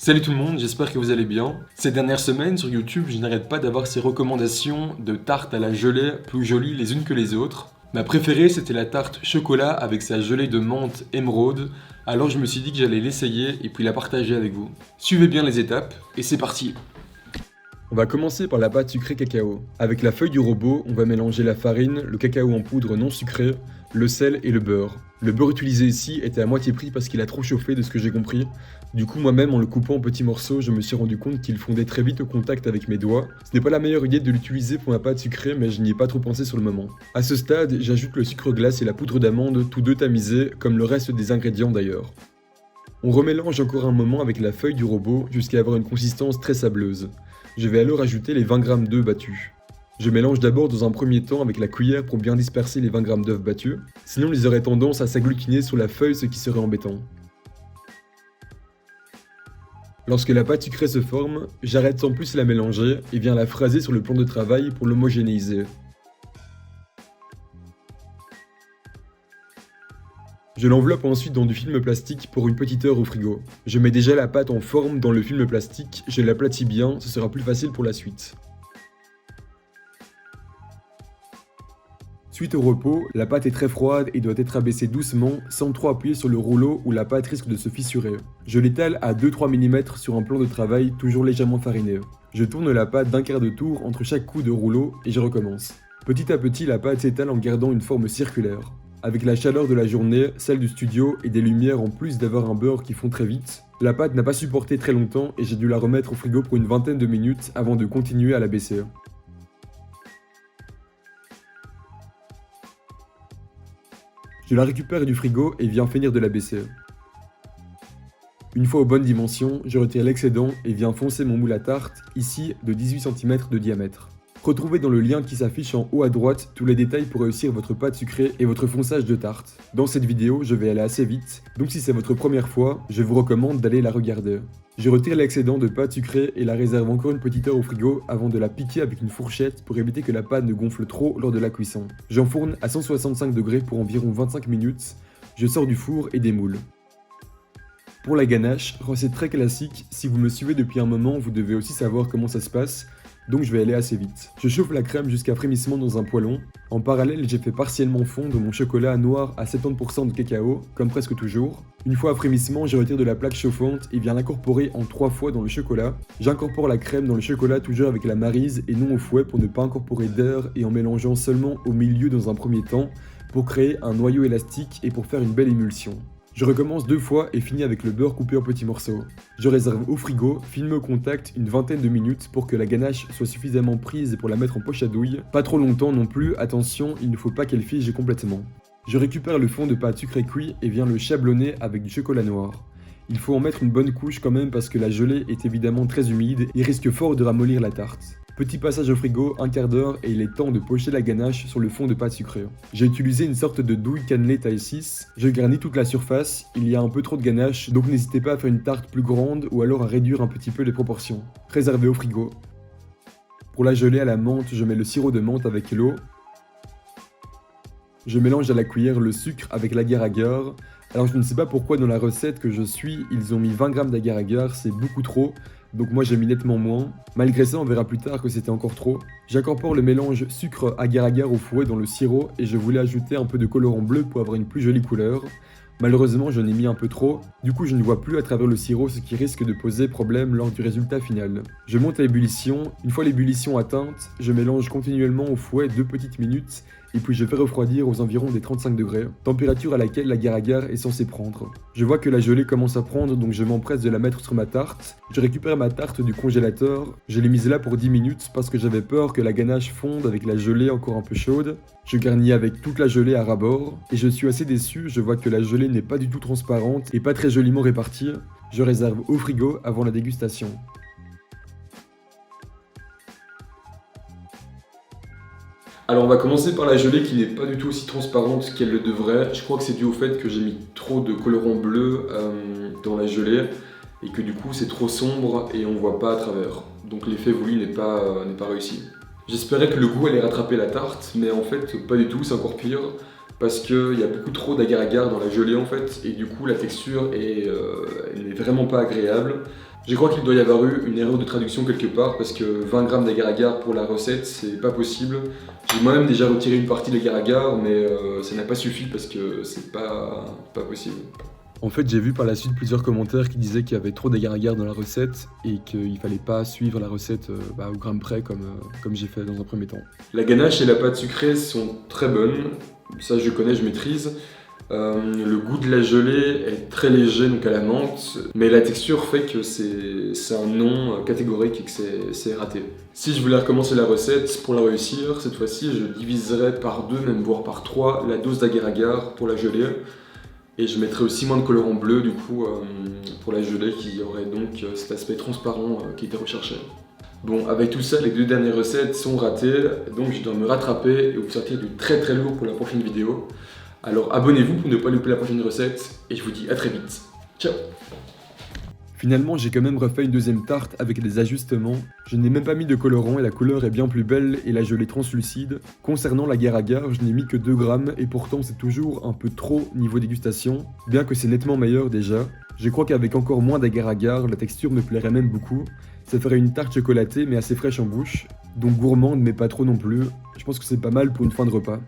Salut tout le monde, j'espère que vous allez bien. Ces dernières semaines sur YouTube, je n'arrête pas d'avoir ces recommandations de tartes à la gelée plus jolies les unes que les autres. Ma préférée c'était la tarte chocolat avec sa gelée de menthe émeraude, alors je me suis dit que j'allais l'essayer et puis la partager avec vous. Suivez bien les étapes et c'est parti. On va commencer par la pâte sucrée cacao. Avec la feuille du robot, on va mélanger la farine, le cacao en poudre non sucré, le sel et le beurre. Le beurre utilisé ici était à moitié pris parce qu'il a trop chauffé de ce que j'ai compris. Du coup moi-même en le coupant en petits morceaux, je me suis rendu compte qu'il fondait très vite au contact avec mes doigts. Ce n'est pas la meilleure idée de l'utiliser pour ma pâte sucrée mais je n'y ai pas trop pensé sur le moment. A ce stade, j'ajoute le sucre glace et la poudre d'amande, tous deux tamisés, comme le reste des ingrédients d'ailleurs. On remélange encore un moment avec la feuille du robot jusqu'à avoir une consistance très sableuse. Je vais alors ajouter les 20 g d'œufs battus. Je mélange d'abord dans un premier temps avec la cuillère pour bien disperser les 20 g d'œufs battus, sinon ils auraient tendance à s'agglutiner sur la feuille ce qui serait embêtant. Lorsque la pâte sucrée se forme, j'arrête sans plus la mélanger et viens la phraser sur le plan de travail pour l'homogénéiser. Je l'enveloppe ensuite dans du film plastique pour une petite heure au frigo. Je mets déjà la pâte en forme dans le film plastique, je l'aplatis bien, ce sera plus facile pour la suite. Suite au repos, la pâte est très froide et doit être abaissée doucement, sans trop appuyer sur le rouleau où la pâte risque de se fissurer. Je l'étale à 2-3 mm sur un plan de travail toujours légèrement fariné. Je tourne la pâte d'un quart de tour entre chaque coup de rouleau et je recommence. Petit à petit, la pâte s'étale en gardant une forme circulaire. Avec la chaleur de la journée, celle du studio et des lumières en plus d'avoir un beurre qui fond très vite, la pâte n'a pas supporté très longtemps et j'ai dû la remettre au frigo pour une vingtaine de minutes avant de continuer à la baisser. Je la récupère du frigo et viens finir de la baisser. Une fois aux bonnes dimensions, je retire l'excédent et viens foncer mon moule à tarte, ici de 18 cm de diamètre. Retrouvez dans le lien qui s'affiche en haut à droite tous les détails pour réussir votre pâte sucrée et votre fonçage de tarte. Dans cette vidéo, je vais aller assez vite, donc si c'est votre première fois, je vous recommande d'aller la regarder. Je retire l'excédent de pâte sucrée et la réserve encore une petite heure au frigo avant de la piquer avec une fourchette pour éviter que la pâte ne gonfle trop lors de la cuisson. J'enfourne à 165 degrés pour environ 25 minutes, je sors du four et démoule. Pour la ganache, recette très classique, si vous me suivez depuis un moment, vous devez aussi savoir comment ça se passe, donc je vais aller assez vite. Je chauffe la crème jusqu'à frémissement dans un poêlon. En parallèle, j'ai fait partiellement fondre mon chocolat noir à 70% de cacao, comme presque toujours. Une fois à frémissement, je retire de la plaque chauffante et viens l'incorporer en 3 fois dans le chocolat. J'incorpore la crème dans le chocolat toujours avec la maryse et non au fouet pour ne pas incorporer d'air et en mélangeant seulement au milieu dans un premier temps pour créer un noyau élastique et pour faire une belle émulsion. Je recommence 2 fois et finis avec le beurre coupé en petits morceaux. Je réserve au frigo, filme au contact une vingtaine de minutes pour que la ganache soit suffisamment prise pour la mettre en poche à douille. Pas trop longtemps non plus, attention, il ne faut pas qu'elle fige complètement. Je récupère le fond de pâte sucrée cuit et viens le chablonner avec du chocolat noir. Il faut en mettre une bonne couche quand même parce que la gelée est évidemment très humide et risque fort de ramollir la tarte. Petit passage au frigo, un quart d'heure et il est temps de pocher la ganache sur le fond de pâte sucrée. J'ai utilisé une sorte de douille cannelée taille 6, je garnis toute la surface, il y a un peu trop de ganache donc n'hésitez pas à faire une tarte plus grande ou alors à réduire un petit peu les proportions. Réservé au frigo. Pour la gelée à la menthe, je mets le sirop de menthe avec l'eau. Je mélange à la cuillère le sucre avec l'agar-agar. Alors je ne sais pas pourquoi dans la recette que je suis, ils ont mis 20 g d'agar-agar, c'est beaucoup trop. Donc moi j'ai mis nettement moins. Malgré ça, on verra plus tard que c'était encore trop. J'incorpore le mélange sucre agar-agar au fouet dans le sirop et je voulais ajouter un peu de colorant bleu pour avoir une plus jolie couleur. Malheureusement, j'en ai mis un peu trop, du coup je ne vois plus à travers le sirop ce qui risque de poser problème lors du résultat final. Je monte à l'ébullition, une fois l'ébullition atteinte, je mélange continuellement au fouet 2 petites minutes et puis je fais refroidir aux environs des 35 degrés, température à laquelle l'agar-agar est censé prendre. Je vois que la gelée commence à prendre donc je m'empresse de la mettre sur ma tarte. Je récupère ma tarte du congélateur, je l'ai mise là pour 10 minutes parce que j'avais peur que la ganache fonde avec la gelée encore un peu chaude. Je garnis avec toute la gelée à ras-bord et je suis assez déçu, je vois que la gelée n'est pas du tout transparente et pas très joliment répartie. Je réserve au frigo avant la dégustation. Alors on va commencer par la gelée qui n'est pas du tout aussi transparente qu'elle le devrait. Je crois que c'est dû au fait que j'ai mis trop de colorant bleu dans la gelée et que du coup c'est trop sombre et on voit pas à travers. Donc l'effet voulu n'est pas réussi. J'espérais que le goût allait rattraper la tarte, mais en fait pas du tout, c'est encore pire. Parce qu'il y a beaucoup trop d'agar-agar dans la gelée en fait, et du coup la texture elle n'est vraiment pas agréable. Je crois qu'il doit y avoir eu une erreur de traduction quelque part parce que 20 grammes d'agar-agar pour la recette, c'est pas possible. J'ai moi-même déjà retiré une partie de l'agar-agar, mais ça n'a pas suffi parce que c'est pas possible. En fait, j'ai vu par la suite plusieurs commentaires qui disaient qu'il y avait trop d'agar-agar dans la recette et qu'il fallait pas suivre la recette au gramme près comme j'ai fait dans un premier temps. La ganache et la pâte sucrée sont très bonnes, ça je connais, je maîtrise. Le goût de la gelée est très léger, donc à la menthe, mais la texture fait que c'est un non catégorique et que c'est raté. Si je voulais recommencer la recette, pour la réussir, cette fois-ci, je diviserais par 2, même voire par 3, la dose d'agar-agar pour la gelée. Et je mettrais aussi moins de colorant bleu, du coup, pour la gelée, qui aurait donc cet aspect transparent qui était recherché. Bon, avec tout ça, les 2 dernières recettes sont ratées, donc je dois me rattraper et vous sortir du très très lourd pour la prochaine vidéo. Alors abonnez-vous pour ne pas louper la prochaine recette, et je vous dis à très vite. Ciao! Finalement, j'ai quand même refait une deuxième tarte avec des ajustements. Je n'ai même pas mis de colorant et la couleur est bien plus belle et la gelée translucide. Concernant l'agar-agar, je n'ai mis que 2 grammes et pourtant c'est toujours un peu trop niveau dégustation, bien que c'est nettement meilleur déjà. Je crois qu'avec encore moins d'agar-agar, la texture me plairait même beaucoup. Ça ferait une tarte chocolatée mais assez fraîche en bouche, donc gourmande mais pas trop non plus. Je pense que c'est pas mal pour une fin de repas.